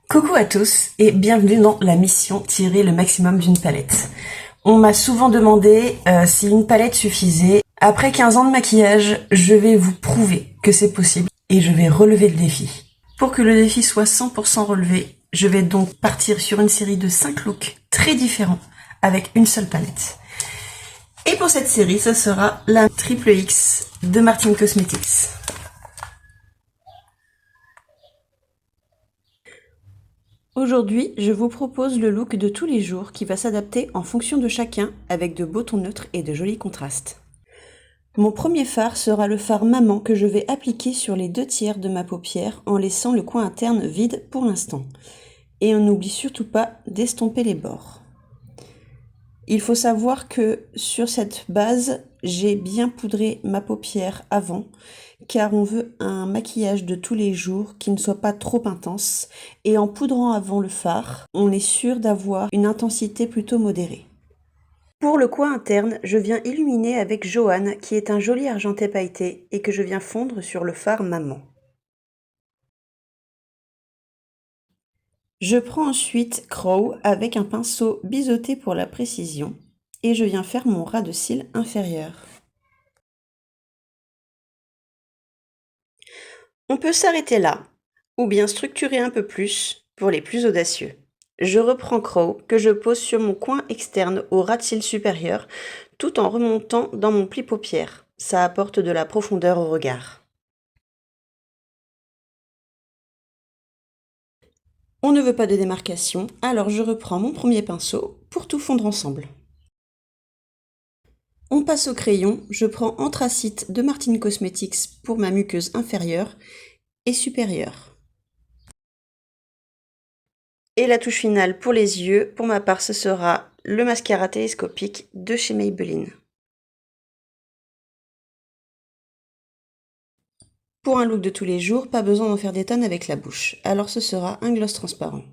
Coucou à tous et bienvenue dans la mission tirer le maximum d'une palette. On m'a souvent demandé si une palette suffisait. Après 15 ans de maquillage, je vais vous prouver que c'est possible et je vais relever le défi. Pour que le défi soit 100% relevé, je vais donc partir sur une série de 5 looks très différents avec une seule palette. Et pour cette série, ce sera la Triple X de Martin Cosmetics. Aujourd'hui, je vous propose le look de tous les jours qui va s'adapter en fonction de chacun avec de beaux tons neutres et de jolis contrastes. Mon premier fard sera le fard Maman que je vais appliquer sur les 2/3 de ma paupière en laissant le coin interne vide pour l'instant. Et on n'oublie surtout pas d'estomper les bords. Il faut savoir que sur cette base, j'ai bien poudré ma paupière avant, car on veut un maquillage de tous les jours qui ne soit pas trop intense, et en poudrant avant le fard, on est sûr d'avoir une intensité plutôt modérée. Pour le coin interne, je viens illuminer avec Joanne, qui est un joli argenté pailleté, et que je viens fondre sur le fard Maman. Je prends ensuite Crow avec un pinceau biseauté pour la précision et je viens faire mon ras de cils inférieur. On peut s'arrêter là ou bien structurer un peu plus pour les plus audacieux. Je reprends Crow que je pose sur mon coin externe au ras de cils supérieur tout en remontant dans mon pli paupière. Ça apporte de la profondeur au regard. On ne veut pas de démarcation, alors je reprends mon premier pinceau pour tout fondre ensemble. On passe au crayon, je prends Anthracite de Martin Cosmetics pour ma muqueuse inférieure et supérieure. Et la touche finale pour les yeux, pour ma part ce sera le mascara télescopique de chez Maybelline. Pour un look de tous les jours, pas besoin d'en faire des tonnes avec la bouche, alors ce sera un gloss transparent.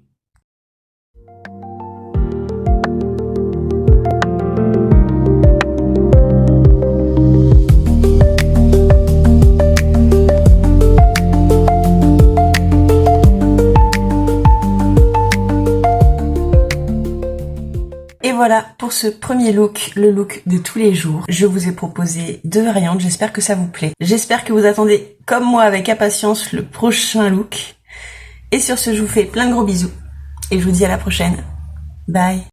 Et voilà pour ce premier look, le look de tous les jours. Je vous ai proposé 2 variantes, j'espère que ça vous plaît. J'espère que vous attendez comme moi avec impatience le prochain look. Et sur ce, je vous fais plein de gros bisous et je vous dis à la prochaine. Bye!